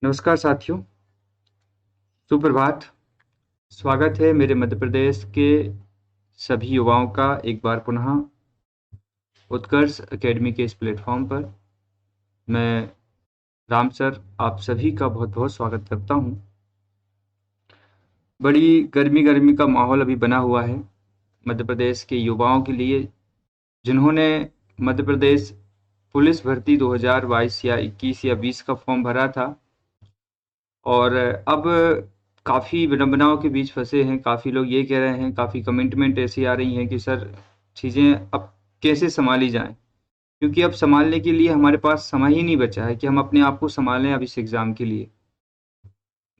नमस्कार साथियों, सुप्रभात। स्वागत है मेरे मध्य प्रदेश के सभी युवाओं का एक बार पुनः उत्कर्ष एकेडमी के इस प्लेटफॉर्म पर। मैं राम सर आप सभी का बहुत बहुत स्वागत करता हूं। बड़ी गर्मी का माहौल अभी बना हुआ है मध्य प्रदेश के युवाओं के लिए, जिन्होंने मध्य प्रदेश पुलिस भर्ती 2022 या 21 या 20 का फॉर्म भरा था और अब काफ़ी विडंबनाओं के बीच फंसे हैं। काफ़ी लोग ये कह रहे हैं, काफ़ी कमिटमेंट ऐसी आ रही हैं कि सर चीज़ें अब कैसे संभाली जाएं, क्योंकि अब संभालने के लिए हमारे पास समय ही नहीं बचा है कि हम अपने आप को संभालें अब इस एग्ज़ाम के लिए।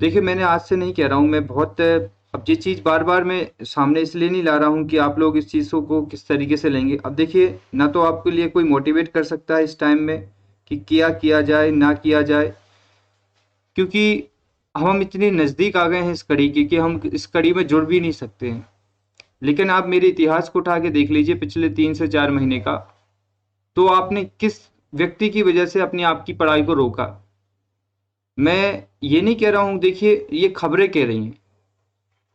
देखिए, मैंने आज से नहीं कह रहा हूँ, मैं बहुत अब ये चीज़ बार बार मैं सामने इसलिए नहीं ला रहा हूँ कि आप लोग इस चीज़ों को किस तरीके से लेंगे। अब देखिए, ना तो आपके लिए कोई मोटिवेट कर सकता है इस टाइम में कि क्या किया जाए ना किया जाए, क्योंकि हम इतने नज़दीक आ गए हैं इस कड़ी के कि हम इस कड़ी में जुड़ भी नहीं सकते हैं। लेकिन आप मेरे इतिहास को उठा के देख लीजिए पिछले 3 से 4 महीने का, तो आपने किस व्यक्ति की वजह से अपनी आपकी पढ़ाई को रोका। मैं ये नहीं कह रहा हूँ, देखिए ये खबरें कह रही हैं।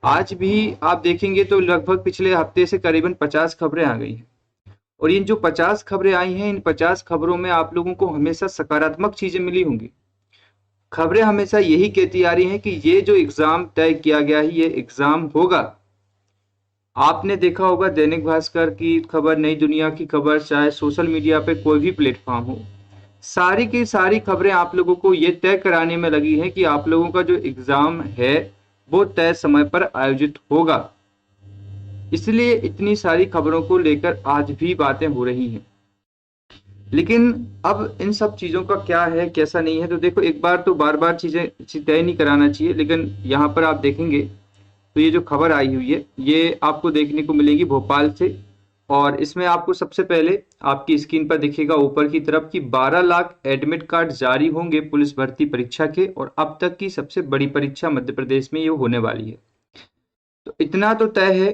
आज भी आप देखेंगे तो लगभग पिछले हफ्ते से करीबन 50 खबरें आ गई हैं, और इन जो 50 खबरें आई हैं, इन 50 खबरों में आप लोगों को हमेशा सकारात्मक चीज़ें मिली होंगी। खबरें हमेशा यही कहती आ रही हैं कि ये जो एग्ज़ाम तय किया गया है, ये एग्ज़ाम होगा। आपने देखा होगा दैनिक भास्कर की खबर, नई दुनिया की खबर, चाहे सोशल मीडिया पे कोई भी प्लेटफॉर्म हो, सारी की सारी खबरें आप लोगों को ये तय कराने में लगी हैं कि आप लोगों का जो एग्ज़ाम है वो तय समय पर आयोजित होगा। इसलिए इतनी सारी खबरों को लेकर आज भी बातें हो रही हैं। लेकिन अब इन सब चीज़ों का क्या है कैसा नहीं है, तो देखो, एक बार तो बार बार चीज़ें तय नहीं कराना चाहिए। लेकिन यहाँ पर आप देखेंगे तो ये जो खबर आई हुई है ये आपको देखने को मिलेगी भोपाल से, और इसमें आपको सबसे पहले आपकी स्क्रीन पर दिखेगा ऊपर की तरफ कि 12 लाख एडमिट कार्ड जारी होंगे पुलिस भर्ती परीक्षा के, और अब तक की सबसे बड़ी परीक्षा मध्य प्रदेश में ये होने वाली है। तो इतना तो तय है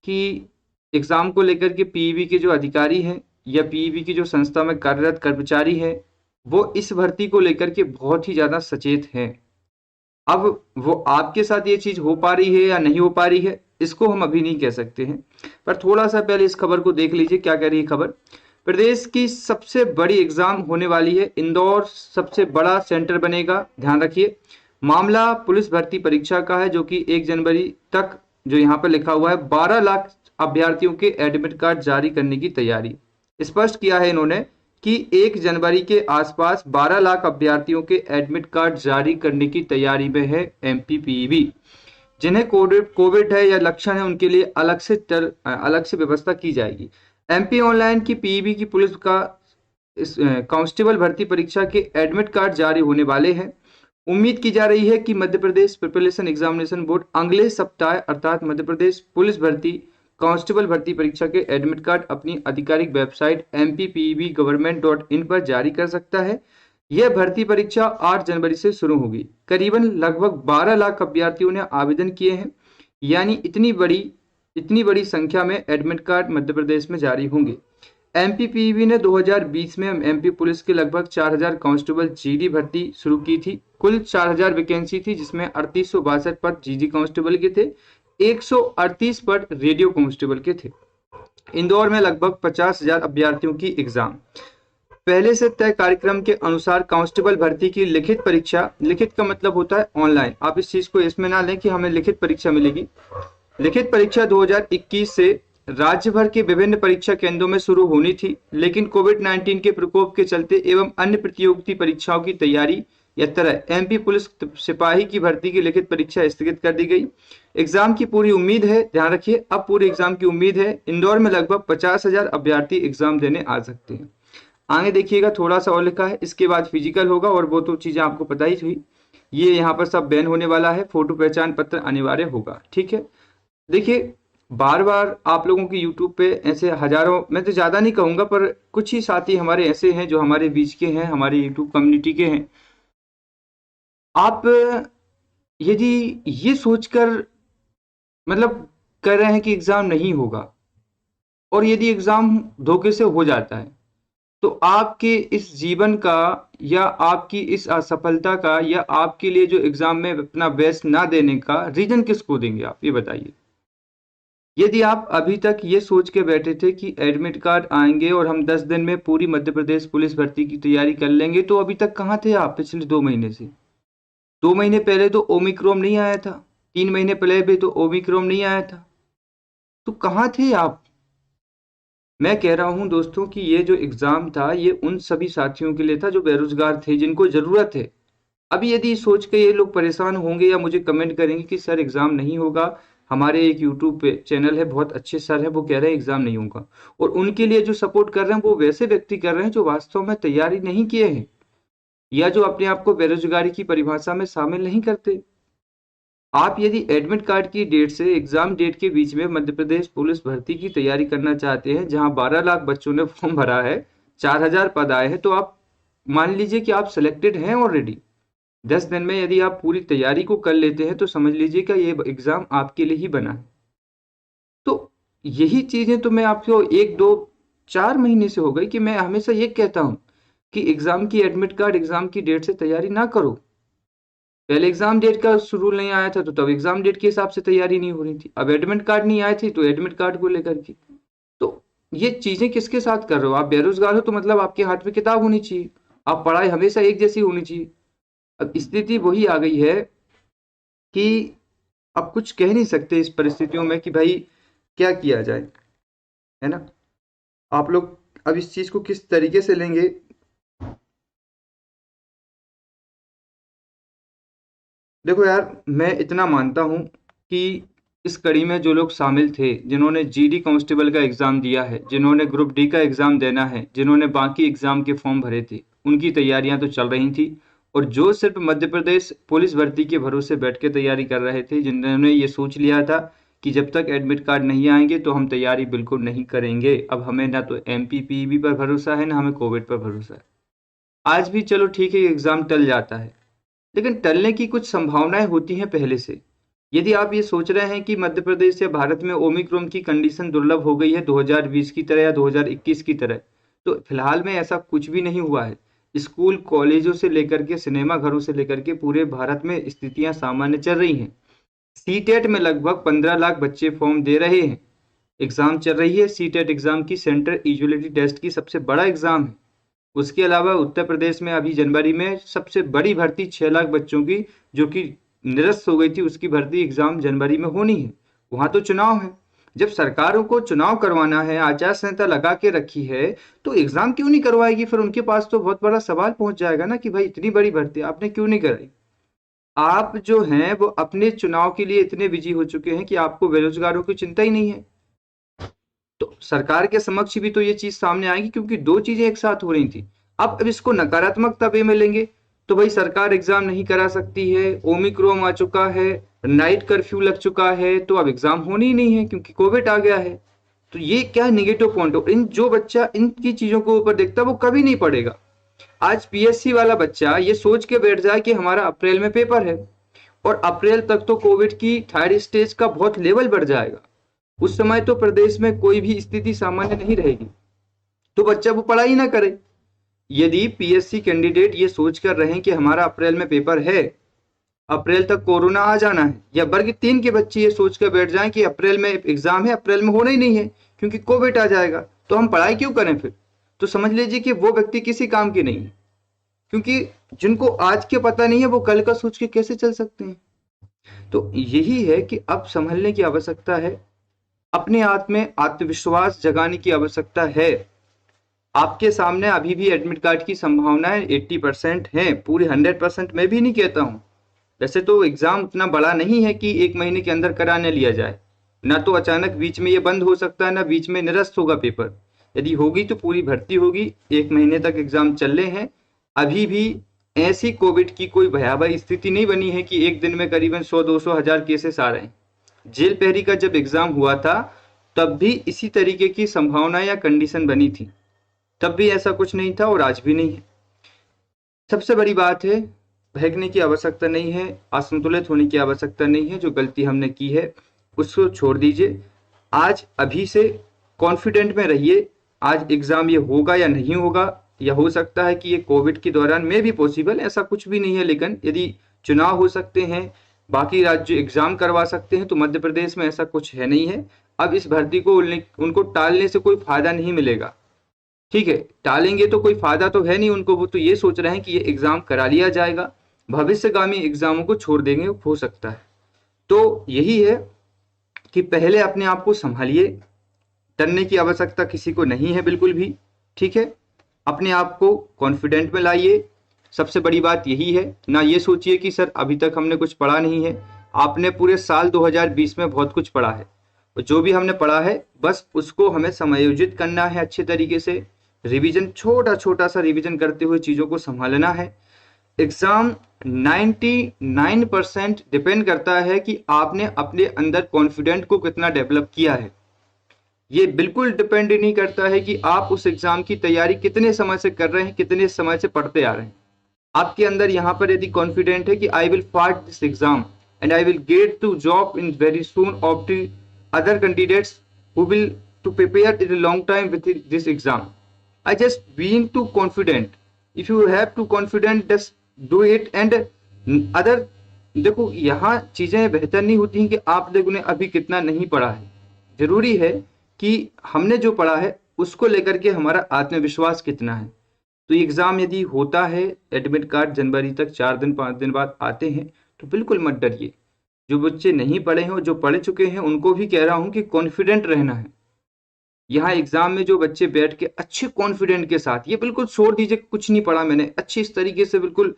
कि एग्जाम को लेकर के पीईबी के जो अधिकारी हैं या पीईबी की जो संस्था में कार्यरत कर्मचारी हैं, वो इस भर्ती को लेकर के बहुत ही ज़्यादा सचेत हैं। अब वो आपके साथ ये चीज़ हो पा रही है या नहीं हो पा रही है, इसको हम अभी नहीं कह सकते हैं। पर थोड़ा सा पहले इस खबर को देख लीजिए, क्या कह रही है खबर। प्रदेश की सबसे बड़ी एग्जाम होने वाली है, इंदौर सबसे बड़ा सेंटर बनेगा। ध्यान रखिए, मामला पुलिस भर्ती परीक्षा का है, जो कि 1 जनवरी तक, जो यहाँ पर लिखा हुआ है, 12 लाख अभ्यर्थियों के एडमिट कार्ड जारी करने की तैयारी। स्पष्ट किया है इन्होंने कि 1 जनवरी के आसपास 12 लाख अभ्यर्थियों के एडमिट कार्ड जारी करने की तैयारी में है एमपीपीबी। जिन्हें कोविड है या लक्षण है, उनके लिए अलग से व्यवस्था की जाएगी। एमपी ऑनलाइन की पीईबी की पुलिस का कांस्टेबल भर्ती परीक्षा के एडमिट कार्ड जारी होने वाले हैं। उम्मीद की जा रही है कि Madhya Pradesh preparation examination board अगले सप्ताह अर्थात मध्य प्रदेश पुलिस भर्ती कांस्टेबल भर्ती परीक्षा के एडमिट कार्ड अपनी आधिकारिक वेबसाइट mpevgovernment.in पर जारी कर सकता है। यह भर्ती परीक्षा 8 जनवरी से शुरू होगी। करीबन लगभग 12 लाख अभ्यर्थियों ने आवेदन किए हैं, यानी इतनी बड़ी संख्या में एडमिट कार्ड मध्य प्रदेश में जारी होंगे। एमपीपीबी ने 2020 में एमपी पुलिस के लगभग 4000 कांस्टेबल जीडी भर्ती शुरू की थी। कुल 4000 वैकेंसी थी, जिसमें 3862 पद जीडी कांस्टेबल के थे, 138 पद रेडियो कांस्टेबल के थे। इंदौर में लगभग 50,000 अभ्यर्थियों की एग्जाम। पहले से तय कार्यक्रम के अनुसार कांस्टेबल भर्ती की लिखित परीक्षा, लिखित का मतलब होता है ऑनलाइन, आप इस चीज को इसमें ना लें कि हमें लिखित परीक्षा मिलेगी। लिखित परीक्षा 2021 से राज्य भर के विभिन्न परीक्षा केंद्रों में शुरू होनी थी, लेकिन कोविड-19 के प्रकोप के चलते एवं अन्य प्रतियोगिता परीक्षाओं की तैयारी या तरह एमपी पुलिस सिपाही की भर्ती की लिखित परीक्षा स्थगित कर दी गई। एग्जाम की पूरी उम्मीद है, ध्यान रखिए, अब पूरे एग्जाम की उम्मीद है। इंदौर में लगभग 50,000 अभ्यर्थी एग्जाम देने आ सकते हैं। आगे देखिएगा, थोड़ा सा और लिखा है, इसके बाद फिजिकल होगा, और वो तो चीजें आपको पता ही थी। ये यहाँ पर सब बैन होने वाला है, फोटो पहचान पत्र अनिवार्य होगा। ठीक है, देखिए, बार बार आप लोगों की यूट्यूब पे ऐसे हजारों, मैं तो ज़्यादा नहीं कहूँगा, पर कुछ ही साथी हमारे ऐसे हैं जो हमारे बीच के हैं, हमारे यूट्यूब कम्युनिटी के हैं। आप यदि ये सोचकर मतलब कर रहे हैं कि एग्ज़ाम नहीं होगा, और यदि एग्ज़ाम धोखे से हो जाता है, तो आपके इस जीवन का या आपकी इस असफलता का या आपके लिए जो एग्जाम में अपना बेस्ट ना देने का रीजन किसको देंगे आप, ये बताइए। यदि आप अभी तक ये सोच के बैठे थे कि एडमिट कार्ड आएंगे और हम 10 दिन में पूरी मध्य प्रदेश पुलिस भर्ती की तैयारी कर लेंगे, तो अभी तक कहाँ थे आप पिछले 2 महीने से? 2 महीने पहले तो ओमिक्रॉन नहीं आया था, 3 महीने पहले भी तो ओमिक्रॉन नहीं आया था, तो कहाँ थे आप? मैं कह रहा हूं दोस्तों कि ये जो एग्जाम था ये उन सभी साथियों के लिए था जो बेरोजगार थे, जिनको जरूरत है। अभी यदि सोच के ये लोग परेशान होंगे या मुझे कमेंट करेंगे कि सर एग्जाम नहीं होगा, हमारे एक यूट्यूब पे चैनल है, बहुत अच्छे सर है, वो कह रहे हैं एग्जाम नहीं होगा, और उनके लिए जो सपोर्ट कर रहे हैं वो वैसे व्यक्ति कर रहे हैं जो वास्तव में तैयारी नहीं किए हैं या जो अपने आप को बेरोजगारी की परिभाषा में शामिल नहीं करते। आप यदि एडमिट कार्ड की डेट से एग्जाम डेट के बीच में मध्य प्रदेश पुलिस भर्ती की तैयारी करना चाहते हैं, जहां 12 लाख बच्चों ने फॉर्म भरा है, 4000 पद आए हैं, तो आप मान लीजिए कि आप सिलेक्टेड हैं ऑलरेडी। 10 दिन में यदि आप पूरी तैयारी को कर लेते हैं तो समझ लीजिए कि ये एग्जाम आपके लिए ही बना है। तो यही चीजें तो मैं आपको 1 2 4 महीने से हो गई कि मैं हमेशा ये कहता हूं कि एग्जाम की एडमिट कार्ड एग्जाम की डेट से तैयारी ना करो। पहले एग्जाम डेट का रूल नहीं आया था तो तब एग्जाम डेट के हिसाब से तैयारी नहीं हो रही थी, अब एडमिट कार्ड नहीं आए थे तो एडमिट कार्ड को लेकर के। तो ये चीजें किसके साथ कर रहे हो? आप बेरोजगार हो तो मतलब आपके हाथ में किताब होनी चाहिए, आप पढ़ाई हमेशा एक जैसी होनी चाहिए। अब स्थिति वही आ गई है कि अब कुछ कह नहीं सकते इस परिस्थितियों में कि भाई क्या किया जाए, है ना। आप लोग अब इस चीज को किस तरीके से लेंगे? देखो यार, मैं इतना मानता हूं कि इस कड़ी में जो लोग शामिल थे, जिन्होंने जीडी कांस्टेबल का एग्जाम दिया है, जिन्होंने ग्रुप डी का एग्जाम देना है, जिन्होंने बाकी एग्जाम के फॉर्म भरे थे, उनकी तैयारियां तो चल रही थी। और जो सिर्फ मध्य प्रदेश पुलिस भर्ती के भरोसे बैठ के तैयारी कर रहे थे, जिन्होंने ये सोच लिया था कि जब तक एडमिट कार्ड नहीं आएंगे तो हम तैयारी बिल्कुल नहीं करेंगे, अब हमें ना तो एमपीपीबी पर भरोसा है ना हमें कोविड पर भरोसा है। आज भी चलो ठीक है, एग्जाम टल जाता है, लेकिन टलने की कुछ संभावनाएं होती हैं पहले से। यदि आप ये सोच रहे हैं कि मध्य प्रदेश या भारत में ओमिक्रॉन की कंडीशन दुर्लभ हो गई है 2020 की तरह या 2021 की तरह, तो फिलहाल में ऐसा कुछ भी नहीं हुआ है। स्कूल कॉलेजों से लेकर के सिनेमा घरों से लेकर के पूरे भारत में स्थितियां सामान्य चल रही हैं। सीटेट में लगभग 15 लाख बच्चे फॉर्म दे रहे हैं, एग्जाम चल रही है। सीटेट एग्जाम की सेंटर इक्वलिटी टेस्ट की सबसे बड़ा एग्जाम है। उसके अलावा उत्तर प्रदेश में अभी जनवरी में सबसे बड़ी भर्ती 6 लाख बच्चों की, जो कि निरस्त हो गई थी, उसकी भर्ती एग्जाम जनवरी में होनी है। वहां तो चुनाव है। जब सरकारों को चुनाव करवाना है, आचार संहिता लगा के रखी है, तो एग्जाम क्यों नहीं करवाएगी? फिर उनके पास तो बहुत बड़ा सवाल पहुंच जाएगा ना कि भाई इतनी बड़ी भर्ती आपने क्यों नहीं कराई। आप जो हैं वो अपने चुनाव के लिए इतने बिजी हो चुके हैं कि आपको बेरोजगारों की चिंता ही नहीं है। तो सरकार के समक्ष भी तो ये चीज सामने आएगी, क्योंकि दो चीजें एक साथ हो रही थी। अब इसको नकारात्मकता वे में लेंगे तो भाई सरकार एग्जाम नहीं करा सकती है, ओमिक्रॉन आ चुका है, नाइट कर्फ्यू लग चुका है, तो अब एग्जाम होनी ही नहीं है क्योंकि कोविड आ गया है। तो ये क्या निगेटिव पॉइंट हो? इन जो बच्चा इनकी चीजों को ऊपर देखता है वो कभी नहीं पढ़ेगा। आज पीएससी वाला बच्चा ये सोच के बैठ जाए कि हमारा अप्रैल में पेपर है और अप्रैल तक तो कोविड की थर्ड स्टेज का बहुत लेवल बढ़ जाएगा, उस समय तो प्रदेश में कोई भी स्थिति सामान्य नहीं रहेगी, तो बच्चा वो पढ़ाई ना करे। यदि पीएससी कैंडिडेट ये सोच कर रहे हैं कि हमारा अप्रैल में पेपर है, अप्रैल तक कोरोना आ जाना है, या वर्ग 3 के बच्चे ये सोच कर बैठ जाएं कि अप्रैल में एग्जाम है, अप्रैल में होना ही नहीं है क्योंकि कोविड आ जाएगा, तो हम पढ़ाई क्यों करें फिर? तो समझ लीजिए कि वो व्यक्ति किसी काम के नहीं है, क्योंकि जिनको आज के पता नहीं है वो कल का सोच के कैसे चल सकते हैं। तो यही है कि अब संभलने की आवश्यकता है, अपने आप में आत्मविश्वास जगाने की आवश्यकता है। आपके सामने अभी भी एडमिट कार्ड की संभावनाएं 80% हैं, पूरे 100% मैं भी नहीं कहता हूं। वैसे तो एग्जाम उतना बड़ा नहीं है कि 1 महीने के अंदर कराने लिया जाए, ना तो अचानक बीच में ये बंद हो सकता है, ना बीच में निरस्त होगा पेपर। यदि होगी तो पूरी भर्ती होगी, 1 महीने तक एग्जाम चल रहे हैं। अभी भी ऐसी कोविड की कोई भयावह स्थिति नहीं बनी है कि एक दिन में करीबन 100-200 हजार केसेस आ रहे हैं। जेल पहरी का जब एग्जाम हुआ था तब भी इसी तरीके की संभावना या कंडीशन बनी थी, तब भी ऐसा कुछ नहीं था और आज भी नहीं है। सबसे बड़ी बात है, भागने की आवश्यकता नहीं है, असंतुलित होने की आवश्यकता नहीं है। जो गलती हमने की है उसको छोड़ दीजिए। आज अभी से कॉन्फिडेंट में रहिए, आज एग्जाम ये होगा या नहीं होगा या हो सकता है कि ये कोविड के दौरान में भी पॉसिबल, ऐसा कुछ भी नहीं है, लेकिन यदि चुनाव हो सकते हैं, बाकी राज्य एग्जाम करवा सकते हैं, तो मध्य प्रदेश में ऐसा कुछ है नहीं है। अब इस भर्ती को उनको टालने से कोई फायदा नहीं मिलेगा, ठीक है, टालेंगे तो कोई फायदा तो है नहीं उनको, वो तो ये सोच रहे हैं कि ये एग्जाम करा लिया जाएगा, भविष्यगामी एग्जामों को छोड़ देंगे, हो सकता है। तो यही है कि पहले अपने आप को संभालिए, डरने की आवश्यकता किसी को नहीं है बिल्कुल भी, ठीक है, अपने आप को कॉन्फिडेंट में लाइए। सबसे बड़ी बात यही है, ना ये सोचिए कि सर अभी तक हमने कुछ पढ़ा नहीं है, आपने पूरे साल 2020 में बहुत कुछ पढ़ा है, और जो भी हमने पढ़ा है बस उसको हमें समायोजित करना है अच्छे तरीके से, रिवीजन, छोटा छोटा सा रिवीजन करते हुए चीज़ों को संभालना है। एग्जाम 99% डिपेंड करता है कि आपने अपने अंदर कॉन्फिडेंट को कितना डेवलप किया है। ये बिल्कुल डिपेंड नहीं करता है कि आप उस एग्जाम की तैयारी कितने समय से कर रहे हैं, कितने समय से पढ़ते आ रहे हैं। आपके अंदर यहाँ पर यदि कॉन्फिडेंट है कि I will fight this exam and I will get to job in very soon of the other candidates who will to prepare in long time with this exam, I just being too confident. If you have too confident just do it and other. देखो यहाँ चीजें बेहतर नहीं होती हैं कि आप लोगों ने अभी कितना नहीं पढ़ा है, जरूरी है कि हमने जो पढ़ा है उसको लेकर के हमारा आत्मविश्वास कितना है। तो एग्जाम यदि होता है, एडमिट कार्ड जनवरी तक 4 दिन 5 दिन बाद आते हैं, तो बिल्कुल मत डरिए। जो बच्चे नहीं पढ़े हैं और जो पढ़ चुके हैं उनको भी कह रहा हूं कि कॉन्फिडेंट रहना है। यहाँ एग्जाम में जो बच्चे बैठ के अच्छे कॉन्फिडेंट के साथ, ये बिल्कुल छोड़ दीजिए कुछ नहीं पढ़ा मैंने, अच्छे इस तरीके से बिल्कुल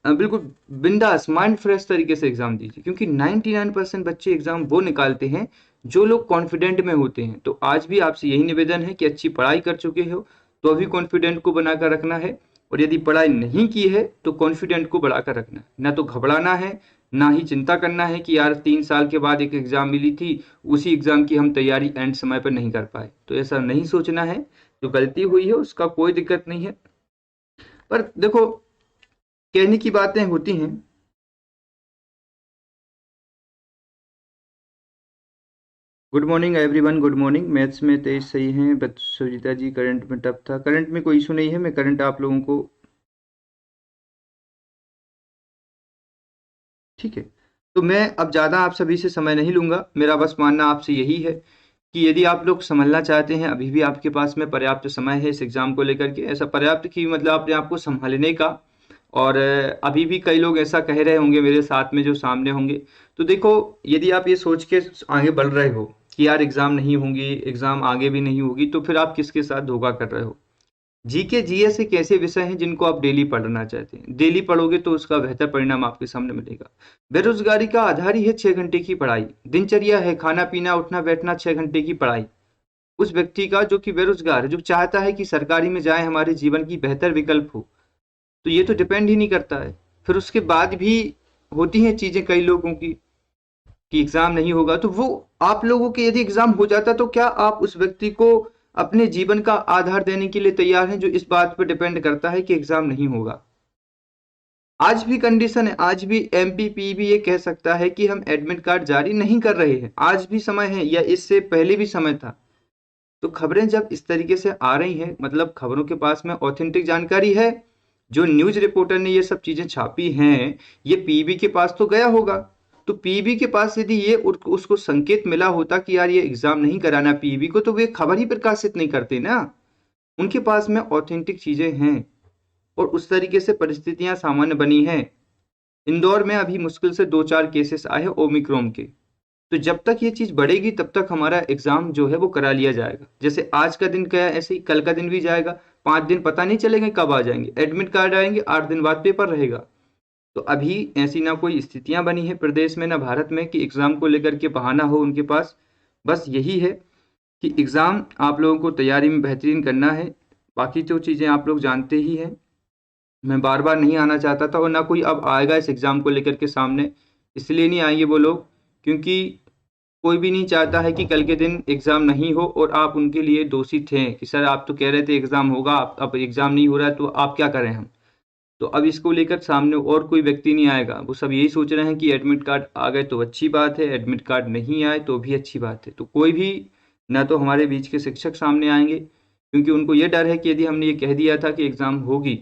बिल्कुल बिंदास माइंड फ्रेश तरीके से एग्जाम दीजिए, क्योंकि 99% बच्चे एग्जाम वो निकालते हैं जो लोग कॉन्फिडेंट में होते हैं। तो आज भी आपसे यही निवेदन है कि अच्छी पढ़ाई कर चुके हो तो अभी कॉन्फिडेंट को बनाकर रखना है, और यदि पढ़ाई नहीं की है तो कॉन्फिडेंट को बढ़ाकर रखना है। ना तो घबराना है, ना ही चिंता करना है कि यार 3 साल के बाद एक एग्जाम मिली थी, उसी एग्जाम की हम तैयारी एंड समय पर नहीं कर पाए, तो ऐसा नहीं सोचना है। जो गलती हुई है उसका कोई दिक्कत नहीं है, पर देखो कहने की बातें होती हैं। Good morning everyone, good morning. Maths में 23 सही हैं, बट सुजीता जी करंट में टफ था। करंट में कोई इशू नहीं है, मैं करंट आप लोगों को, ठीक है। तो मैं अब ज़्यादा आप सभी से समय नहीं लूँगा, मेरा बस मानना आपसे यही है कि यदि आप लोग संभलना चाहते हैं, अभी भी आपके पास में पर्याप्त समय है इस एग्ज़ाम को लेकर के, ऐसा पर्याप्त कि मतलब अपने आप को संभालने का। और अभी भी कई लोग ऐसा कह रहे होंगे मेरे साथ में जो सामने होंगे। तो देखो, यदि आप ये सोच के आगे बढ़ रहे हो कि यार एग्ज़ाम नहीं होंगी, एग्ज़ाम आगे भी नहीं होगी, तो फिर आप किसके साथ धोखा कर रहे हो। जीके जीएस एक ऐसे विषय हैं जिनको आप डेली पढ़ना चाहते हैं, डेली पढ़ोगे तो उसका बेहतर परिणाम आपके सामने मिलेगा। बेरोजगारी का आधार ही है 6 घंटे की पढ़ाई, दिनचर्या है खाना पीना उठना बैठना, 6 घंटे की पढ़ाई। उस व्यक्ति का जो कि बेरोजगार है, जो चाहता है कि सरकारी में जाए, हमारे जीवन की बेहतर विकल्प हो, तो ये तो डिपेंड ही नहीं करता है। फिर उसके बाद भी होती हैं चीजें कई लोगों की कि एग्जाम नहीं होगा, तो वो आप लोगों के यदि एग्जाम हो जाता तो क्या आप उस व्यक्ति को अपने जीवन का आधार देने के लिए तैयार हैं, जो इस बात पर डिपेंड करता है कि एग्जाम नहीं होगा। आज भी कंडीशन है, आज भी एमपीपी भी ये कह सकता है कि हम एडमिट कार्ड जारी नहीं कर रहे हैं, आज भी समय है, या इससे पहले भी समय था। तो खबरें जब इस तरीके से आ रही हैं, मतलब खबरों के पास में ऑथेंटिक जानकारी है, जो न्यूज रिपोर्टर ने ये सब चीजें छापी हैं, ये पीबी के पास तो गया होगा। तो पीबी के पास यदि ये उसको संकेत मिला होता कि यार ये एग्जाम नहीं कराना पीबी को, तो वे खबर ही प्रकाशित नहीं करते ना। उनके पास में ऑथेंटिक चीजें हैं और उस तरीके से परिस्थितियां सामान्य बनी हैं। इंदौर में अभी मुश्किल से 2-4 केसेस आए हैं ओमिक्रॉन के। तो जब तक ये चीज बढ़ेगी तब तक हमारा एग्जाम जो है वो करा लिया जाएगा। जैसे आज का दिन गया ऐसे ही कल का दिन भी जाएगा, 5 दिन पता नहीं चलेंगे कब आ जाएंगे, एडमिट कार्ड आएंगे, 8 दिन बाद पेपर रहेगा। तो अभी ऐसी ना कोई स्थितियां बनी है प्रदेश में ना भारत में कि एग्जाम को लेकर के बहाना हो उनके पास। बस यही है कि एग्जाम आप लोगों को तैयारी में बेहतरीन करना है, बाकी जो चीजें आप लोग जानते ही हैं। मैं बार बार नहीं आना चाहता था और ना कोई अब आएगा इस एग्जाम को लेकर के सामने, इसलिए नहीं आएंगे वो लोग क्योंकि कोई भी नहीं चाहता है कि कल के दिन एग्जाम नहीं हो और आप उनके लिए दोषी थे कि सर आप तो कह रहे थे एग्जाम होगा, अब एग्जाम नहीं हो रहा है तो आप क्या करें हम। तो अब इसको लेकर सामने और कोई व्यक्ति नहीं आएगा, वो सब यही सोच रहे हैं कि एडमिट कार्ड आ गए तो अच्छी बात है, एडमिट कार्ड नहीं आए तो भी अच्छी बात है। तो कोई भी ना तो हमारे बीच के शिक्षक सामने आएंगे, क्योंकि उनको ये डर है कि यदि हमने ये कह दिया था कि एग्ज़ाम होगी,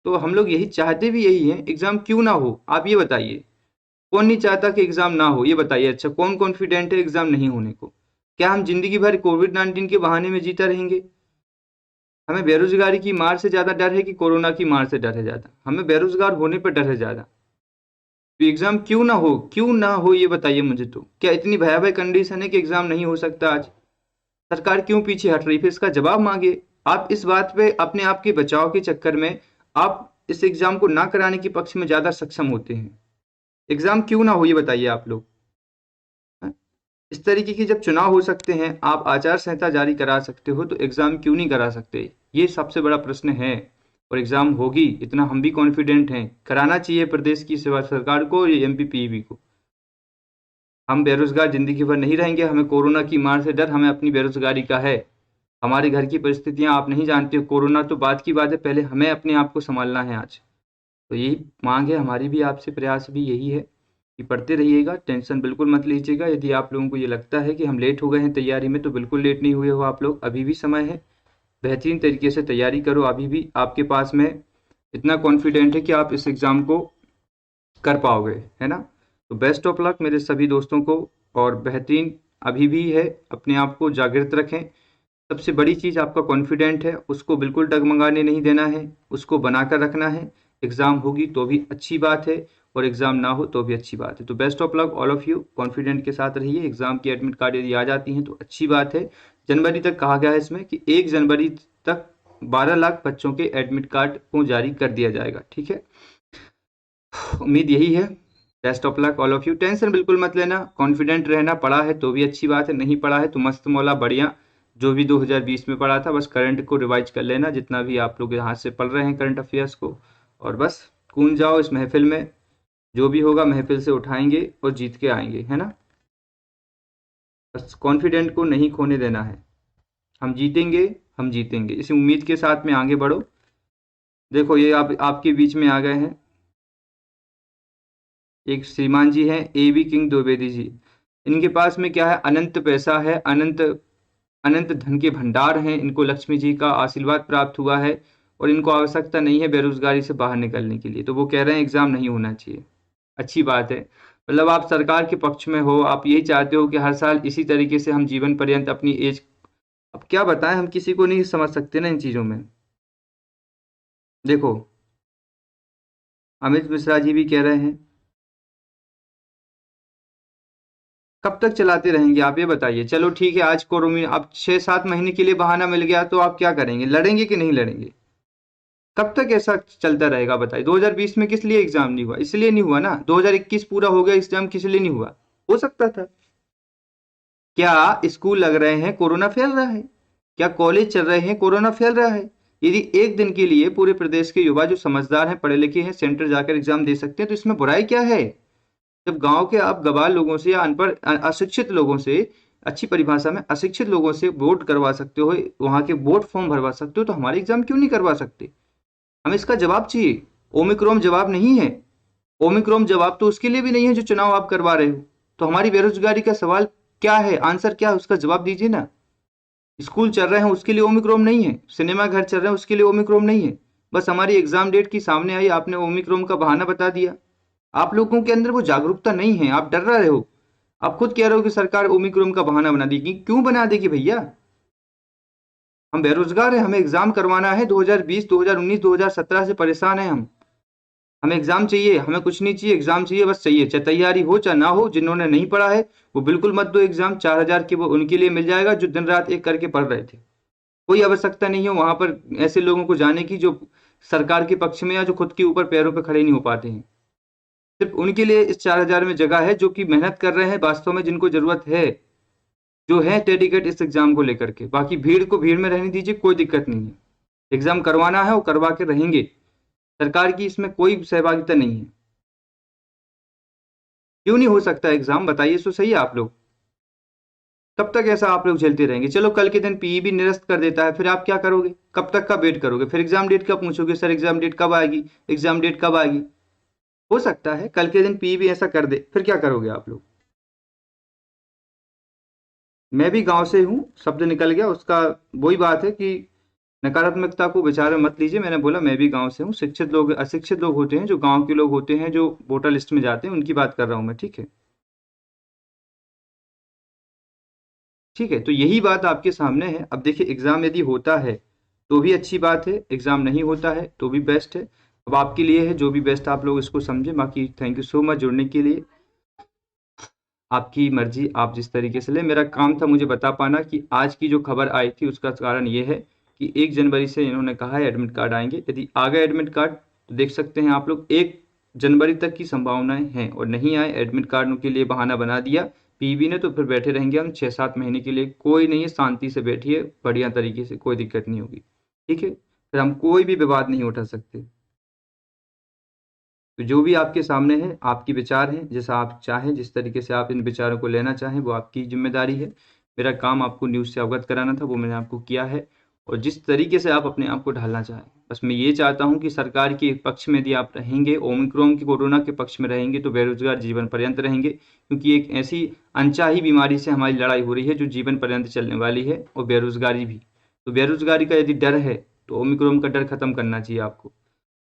तो हम लोग यही चाहते भी यही है, एग्ज़ाम क्यों ना हो? आप ये बताइए। कौन नहीं चाहता कि एग्ज़ाम ना हो? ये बताइए। अच्छा, कौन कॉन्फिडेंट है एग्ज़ाम नहीं होने को? क्या हम ज़िंदगी भर कोविड-19 के बहाने में जीते रहेंगे? हमें बेरोज़गारी की मार से ज़्यादा डर है कि कोरोना की मार से डर है ज़्यादा? हमें बेरोज़गार होने पर डर है ज़्यादा। तो एग्ज़ाम क्यों ना हो? क्यों ना हो ये बताइए मुझे तो। क्या इतनी भयावह कंडीशन है कि एग्ज़ाम नहीं हो सकता आज? सरकार क्यों पीछे हट रही है? फिर इसका जवाब मांगिए। आप इस बात पे अपने आप के बचाव के चक्कर में आप इस एग्जाम को ना कराने के पक्ष में ज्यादा सक्षम होते हैं। एग्जाम क्यों ना हो ये बताइए आप लोग। हाँ? इस तरीके की जब चुनाव हो सकते हैं, आप आचार संहिता जारी करा सकते हो, तो एग्जाम क्यों नहीं करा सकते? ये सबसे बड़ा प्रश्न है। और एग्जाम होगी, इतना हम भी कॉन्फिडेंट हैं। कराना चाहिए प्रदेश की सेवा सरकार को, या एमपी पीईबी को। हम बेरोजगार जिंदगी भर नहीं रहेंगे। हमें कोरोना की मार से डर हमें अपनी बेरोजगारी का है। हमारे घर की परिस्थितियां आप नहीं जानते हो। कोरोना तो बात की बात है, पहले हमें अपने आप को संभालना है आज। तो यही मांग है हमारी भी आपसे, प्रयास भी यही है कि पढ़ते रहिएगा, टेंशन बिल्कुल मत लीजिएगा। यदि आप लोगों को ये लगता है कि हम लेट हो गए हैं तैयारी में, तो बिल्कुल लेट नहीं हुए हो आप लोग, अभी भी समय है। बेहतरीन तरीके से तैयारी करो, अभी भी आपके पास में इतना कॉन्फिडेंट है कि आप इस एग्ज़ाम को कर पाओगे, है ना? तो बेस्ट ऑफ लक मेरे सभी दोस्तों को। और बेहतरीन अभी भी है, अपने आप को जागृत रखें। सबसे बड़ी चीज़ आपका कॉन्फिडेंट है, उसको बिल्कुल डगमगाने नहीं देना है, उसको बनाकर रखना है। एग्ज़ाम होगी तो भी अच्छी बात है, और एग्ज़ाम ना हो तो भी अच्छी बात है। तो best of luck all of you, confident के साथ रहिए। एग्ज़ाम की एडमिट कार्ड यदि आ जाती हैं तो अच्छी बात है। जनवरी तक कहा गया है इसमें कि 1 जनवरी तक 12 लाख बच्चों के एडमिट कार्ड को जारी कर दिया जाएगा, ठीक है? उम्मीद यही है। Best of luck all of you. Tension बिल्कुल मत लेना, कॉन्फिडेंट रहना। पढ़ा है तो भी अच्छी बात है, नहीं पढ़ा है तो मस्त मौला बढ़िया। जो भी 2020 में पढ़ा था, बस करंट को रिवाइज कर लेना, जितना भी आप लोग यहाँ से पढ़ रहे हैं करंट अफेयर्स को। और बस कूद जाओ इस महफिल में। जो भी होगा महफिल से उठाएंगे और जीत के आएंगे, है ना? बस कॉन्फिडेंट को नहीं खोने देना है। हम जीतेंगे, हम जीतेंगे, इसी उम्मीद के साथ में आगे बढ़ो। देखो ये आपके बीच में आ गए हैं, एक श्रीमान जी हैं, एवी किंग द्विवेदी जी। इनके पास में क्या है? अनंत पैसा है, अनंत अनंत धन के भंडार हैं। इनको लक्ष्मी जी का आशीर्वाद प्राप्त हुआ है, और इनको आवश्यकता नहीं है बेरोजगारी से बाहर निकलने के लिए। तो वो कह रहे हैं एग्जाम नहीं होना चाहिए। अच्छी बात है। मतलब आप सरकार के पक्ष में हो, आप यही चाहते हो कि हर साल इसी तरीके से हम जीवन पर्यंत अपनी एज। अब क्या बताएं, हम किसी को नहीं समझ सकते ना इन चीजों में। देखो अमित मिश्रा जी भी कह रहे हैं, कब तक चलाते रहेंगे आप ये बताइए। चलो ठीक है, आज कोरोना अब 6-7 महीने के लिए बहाना मिल गया, तो आप क्या करेंगे? लड़ेंगे कि नहीं लड़ेंगे? कब तक ऐसा चलता रहेगा बताइए। 2020 में किस लिए एग्जाम नहीं हुआ? इसलिए नहीं हुआ ना। 2021 पूरा हो गया, एग्जाम किस लिए नहीं हुआ? हो सकता था। क्या स्कूल लग रहे हैं, कोरोना फैल रहा है? क्या कॉलेज चल रहे हैं, कोरोना फैल रहा है? यदि एक दिन के लिए पूरे प्रदेश के युवा जो समझदार हैं, पढ़े लिखे हैं, सेंटर जाकर एग्जाम दे सकते हैं, तो इसमें बुराई क्या है? जब गांव के आप गवार लोगों से या अनपढ़ अशिक्षित लोगों से, अच्छी परिभाषा में अशिक्षित लोगों से वोट करवा सकते हो, वहां के वोट फॉर्म भरवा सकते हो, तो हमारे एग्जाम क्यों नहीं करवा सकते? हमें इसका जवाब चाहिए। ओमिक्रॉन जवाब नहीं है। ओमिक्रॉन जवाब तो उसके लिए भी नहीं है जो चुनाव आप करवा रहे हो। तो हमारी बेरोजगारी का सवाल क्या है, आंसर क्या है, उसका जवाब दीजिए ना। स्कूल चल रहे हैं उसके लिए ओमिक्रॉन नहीं है, सिनेमा घर चल रहे हैं उसके लिए ओमिक्रॉन नहीं है। बस हमारी एग्जाम डेट की सामने आई, आपने ओमिक्रॉन का बहाना बता दिया। आप लोगों के अंदर वो जागरूकता नहीं है, आप डर रहे हो। आप खुद कह रहे हो कि सरकार ओमिक्रॉन का बहाना बना देगी। क्यों बना देगी भैया? हम बेरोजगार हैं, हमें एग्जाम करवाना है। 2020, 2019, 2017 से परेशान हैं हम। हमें एग्जाम चाहिए, हमें कुछ नहीं चाहिए, एग्जाम चाहिए, बस चाहिए। चाहे तैयारी हो चाहे ना हो, जिन्होंने नहीं पढ़ा है वो बिल्कुल मत दो एग्जाम। 4,000 के वो उनके लिए मिल जाएगा जो दिन रात एक करके पढ़ रहे थे। कोई आवश्यकता नहीं है वहां पर ऐसे लोगों को जाने की जो सरकार के पक्ष में, या जो खुद के ऊपर पैरों पर खड़े नहीं हो पाते हैं। सिर्फ उनके लिए इस 4,000 में जगह है, जो कि मेहनत कर रहे हैं वास्तव में, जिनको जरूरत है, जो है डेडिकेट इस एग्जाम को लेकर के। बाकी भीड़ को भीड़ में रहने दीजिए, कोई दिक्कत नहीं है। एग्जाम करवाना है वो करवा के रहेंगे। सरकार की इसमें कोई सहभागिता नहीं है। क्यों नहीं हो सकता एग्जाम बताइए तो सही है आप लोग। कब तक ऐसा आप लोग झेलते रहेंगे? चलो कल के दिन पीईबी निरस्त कर देता है, फिर आप क्या करोगे? कब तक का वेट करोगे? फिर एग्जाम डेट का पूछोगे, सर एग्जाम डेट कब आएगी, एग्जाम डेट कब आएगी? हो सकता है कल के दिन पीईबी ऐसा कर दे, फिर क्या करोगे आप लोग? मैं भी गांव से हूँ, शब्द निकल गया उसका। वही बात है कि नकारात्मकता को विचार में मत लीजिए। मैंने बोला मैं भी गांव से हूँ। शिक्षित लोग, अशिक्षित लोग होते हैं, जो गांव के लोग होते हैं, जो वोटर लिस्ट में जाते हैं, उनकी बात कर रहा हूँ मैं। ठीक है, ठीक है। तो यही बात आपके सामने है। अब देखिए, एग्जाम यदि होता है तो भी अच्छी बात है, एग्जाम नहीं होता है तो भी बेस्ट है। अब आपके लिए है, जो भी बेस्ट आप लोग इसको समझें। बाकी थैंक यू सो मच जुड़ने के लिए। आपकी मर्जी, आप जिस तरीके से ले। मेरा काम था मुझे बता पाना कि आज की जो खबर आई थी उसका कारण ये है कि 1 जनवरी से इन्होंने कहा है एडमिट कार्ड आएंगे। यदि आ गए एडमिट कार्ड तो देख सकते हैं आप लोग 1 जनवरी तक की संभावनाएं हैं, और नहीं आए एडमिट कार्ड के लिए बहाना बना दिया पीवी ने, तो फिर बैठे रहेंगे हम 6-7 महीने के लिए। कोई नहीं है, शांति से बैठिए, बढ़िया तरीके से, कोई दिक्कत नहीं होगी। ठीक है, फिर हम कोई भी विवाद नहीं उठा सकते। तो जो भी आपके सामने है, आपकी विचार है, जैसा आप चाहें, जिस तरीके से आप इन विचारों को लेना चाहें, वो आपकी जिम्मेदारी है। मेरा काम आपको न्यूज़ से अवगत कराना था, वो मैंने आपको किया है। और जिस तरीके से आप अपने आप को ढालना चाहें, बस मैं ये चाहता हूँ कि सरकार के पक्ष में यदि आप रहेंगे, ओमिक्रॉन की कोरोना के पक्ष में रहेंगे, तो बेरोजगार जीवन पर्यंत रहेंगे, क्योंकि एक ऐसी अनचाही बीमारी से हमारी लड़ाई हो रही है जो जीवन पर्यंत चलने वाली है, और बेरोजगारी भी। तो बेरोजगारी का यदि डर है तो ओमिक्रॉन का डर खत्म करना चाहिए आपको।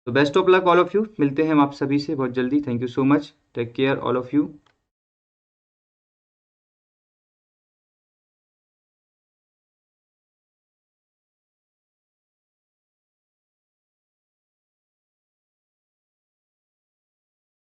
तो best of luck all of you. मिलते हैं हम आप सभी से बहुत जल्दी। Thank you so much. Take care all of you.